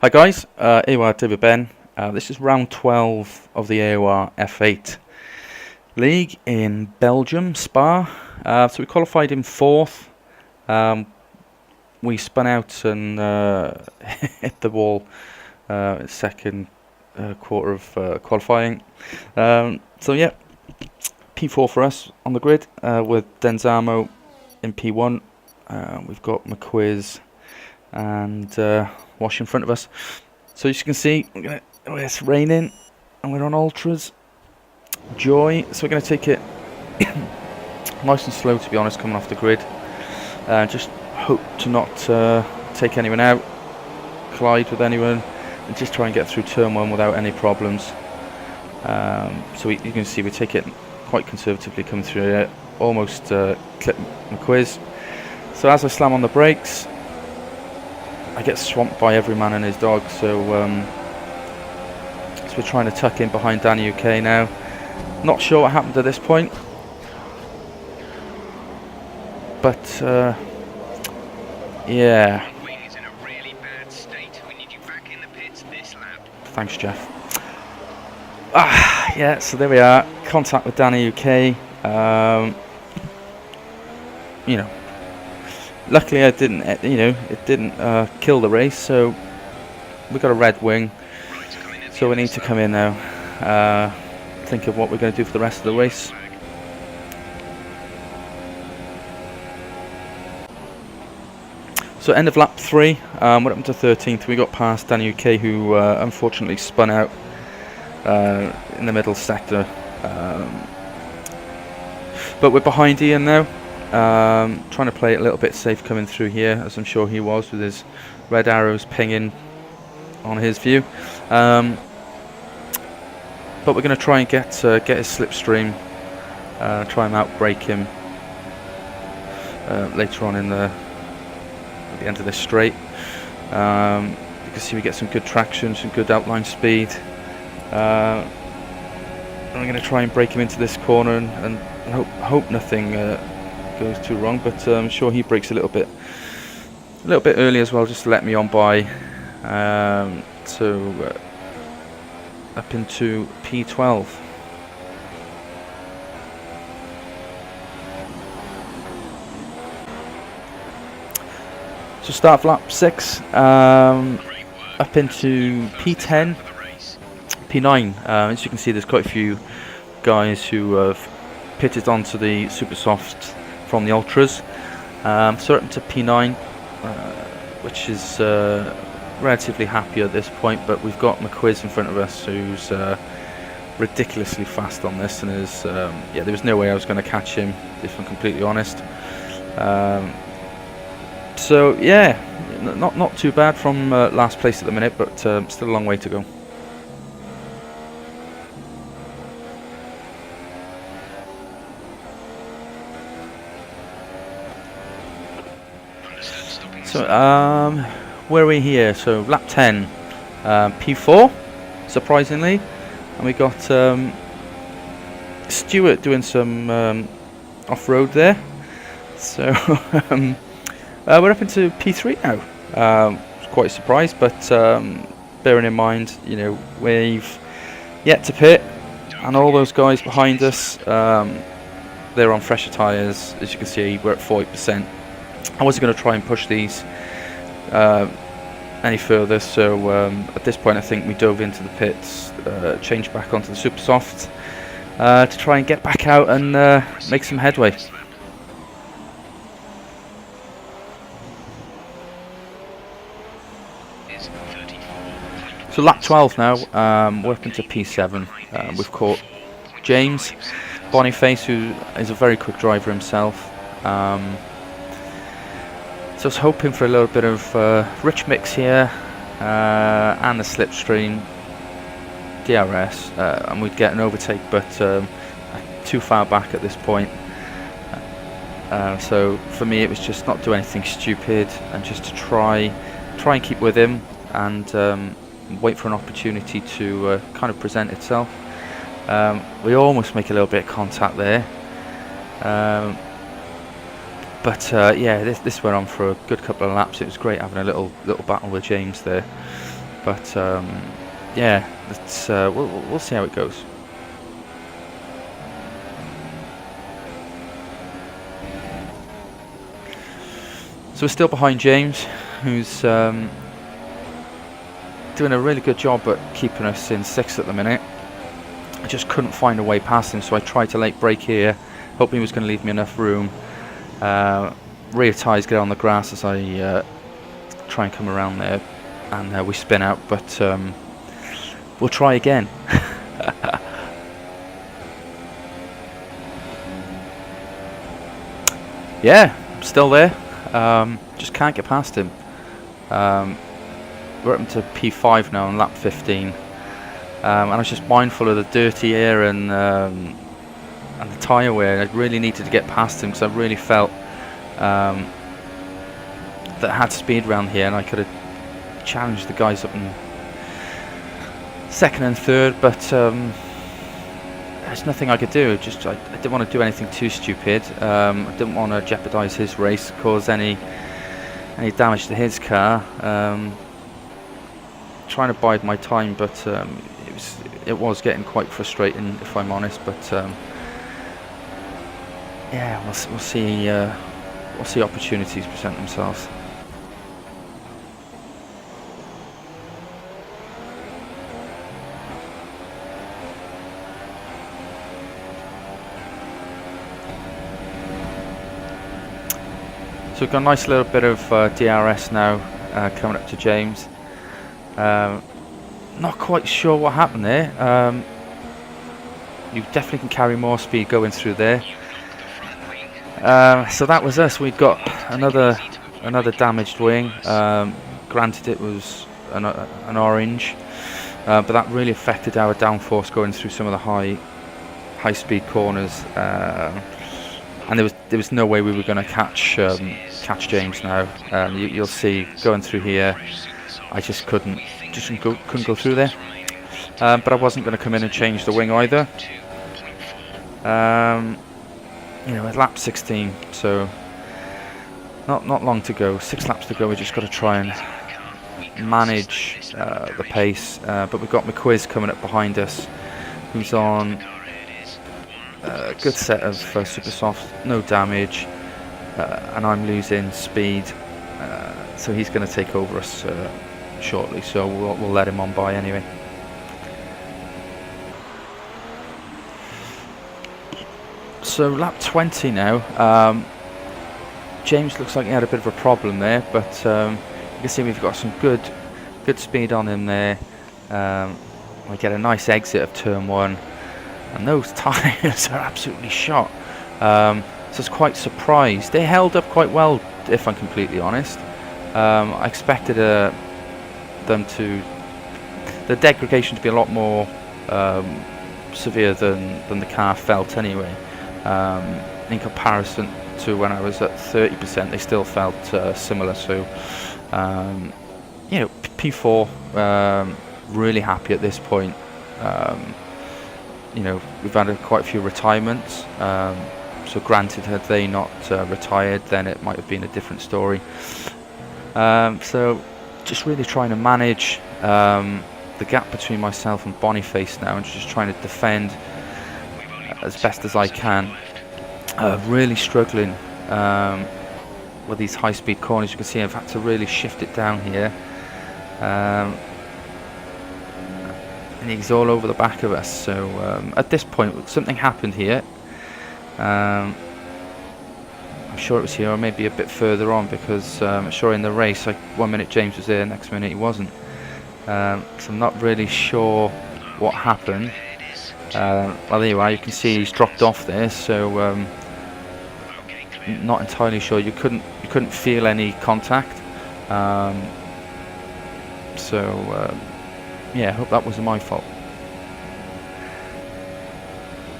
Hi guys, AOR David Ben. This is round 12 of the AOR F8 league in Belgium, Spa. So we qualified in 4th. We spun out and hit the wall second quarter of qualifying. So yeah, P4 for us on the grid with Denzamo in P1. We've got McQuiz and Wash in front of us. So as you can see, it's raining and we're on ultras. Joy. So we're going to take it nice and slow, to be honest, coming off the grid. Just hope to not take anyone out, collide with anyone, and just try and get through turn 1 without any problems. So you can see we take it quite conservatively coming through here. Almost clip McQuiz. So as I slam on the brakes, I get swamped by every man and his dog, so we're trying to tuck in behind Danny UK now. Not sure what happened at this point, but yeah. Thanks, Jeff. Yeah, so there we are. Contact with Danny UK. Luckily, I didn't. It didn't kill the race. So we got a red wing. So we need to come in now. Think of what we're going to do for the rest of the race. So end of lap 3. We're up to 13th. We got past Danny UK, who unfortunately spun out in the middle sector. But we're behind Ian now. Trying to play it a little bit safe coming through here, as I'm sure he was, with his red arrows pinging on his view. But we're going to try and get his slipstream, try and outbrake him later on at the end of this straight. You can see we get some good traction, some good outline speed. And we're going to try and break him into this corner and hope nothing goes too wrong, but I'm sure he breaks a little bit early as well, just to let me on by. So up into P12. So start of lap 6, up into P10, P9. As you can see, there's quite a few guys who have pitted onto the super soft from the ultras. So up to P9, which is relatively happy at this point, but we've got McQuiz in front of us, who's ridiculously fast on this, and is yeah, there was no way I was going to catch him, if I'm completely honest. So yeah, not too bad from last place at the minute, but still a long way to go. So where are we here? So lap 10, P4, surprisingly, and we got Stuart doing some off-road there. So we're up into P3 now. Quite surprised, but bearing in mind, we've yet to pit, and all those guys behind us, they're on fresher tyres. As you can see, we're at 40%. I wasn't going to try and push these any further, so at this point I think we dove into the pits, changed back onto the super soft to try and get back out and make some headway. So lap 12 now, we're up into P7. We've caught James Boniface, who is a very quick driver himself. So I was hoping for a little bit of rich mix here, and the slipstream DRS, and we'd get an overtake, but too far back at this point. So for me, it was just not do anything stupid, and just to try and keep with him, and wait for an opportunity to kind of present itself. We almost make a little bit of contact there. But yeah, this went on for a good couple of laps. It was great having a little battle with James there. But yeah, let's we'll see how it goes. So we're still behind James, who's doing a really good job at keeping us in 6th at the minute. I just couldn't find a way past him, so I tried to late brake here, hoping he was going to leave me enough room. Rear tyres get on the grass as I try and come around there, and we spin out, but we'll try again. Yeah, I'm still there. Just can't get past him. We're up to P5 now on lap 15, and I was just mindful of the dirty air and the tyre wear. I really needed to get past him because I really felt that I had speed around here, and I could have challenged the guys up in 2nd and 3rd, but there's nothing I could do. Just I didn't want to do anything too stupid. I didn't want to jeopardise his race, cause any damage to his car. Trying to bide my time, but it was getting quite frustrating, if I'm honest. But yeah, we'll see opportunities present themselves. So we've got a nice little bit of DRS now coming up to James. Not quite sure what happened there. You definitely can carry more speed going through there. So that was us. We'd got another damaged wing. Granted, it was an orange, but that really affected our downforce going through some of the high speed corners. And there was no way we were going to catch James now. You'll see going through here, I just couldn't go through there. But I wasn't going to come in and change the wing either. You know, at lap 16, so not long to go. 6 laps to go. We just got to try and manage the pace. But we've got McQuiz coming up behind us, who's on a good set of super soft, no damage, and I'm losing speed, so he's going to take over us shortly, so we'll let him on by anyway. So lap 20 now. James looks like he had a bit of a problem there, but you can see we've got some good speed on him there. We get a nice exit of turn 1. And those tyres are absolutely shot. So I was quite surprised. They held up quite well, if I'm completely honest. I expected the degradation to be a lot more severe than the car felt anyway. In comparison to when I was at 30%, they still felt similar. So, you know, P4, really happy at this point. You know, we've had quite a few retirements, so granted, had they not retired, then it might have been a different story. So just really trying to manage the gap between myself and Boniface now, and just trying to defend as best as I can. Really struggling with these high-speed corners. You can see I've had to really shift it down here. And he's all over the back of us, so at this point something happened here. I'm sure it was here, or maybe a bit further on, because sure, in the race, like 1 minute James was there, next minute he wasn't. So I'm not really sure what happened. Well, there you are, you can see he's dropped off there, so not entirely sure. You couldn't feel any contact. Yeah, I hope that wasn't my fault.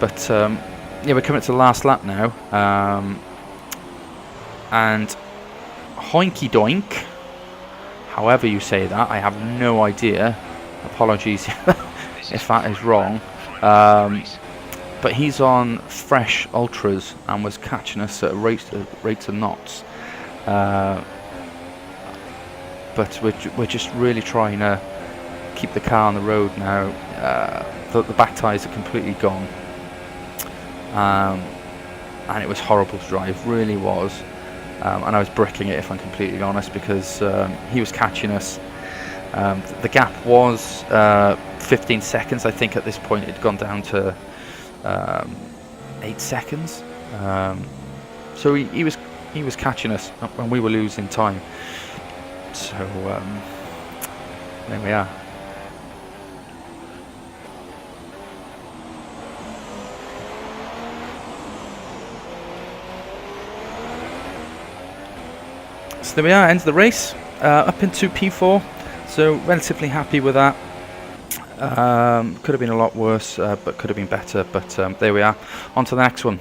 But yeah, we're coming to the last lap now, and hoinky doink, however you say that, I have no idea. Apologies if that is wrong. But he's on fresh ultras and was catching us at rates of knots. But we're just really trying to keep the car on the road now. The back tyres are completely gone, and it was horrible to drive, really was. And I was bricking it, if I'm completely honest, because he was catching us. The gap was 15 seconds, I think. At this point, it had gone down to 8 seconds. So he was catching us, and we were losing time. So there we are. So there we are, ends the race, up into P4, so relatively happy with that. Could have been a lot worse, but could have been better, but there we are, on to the next one.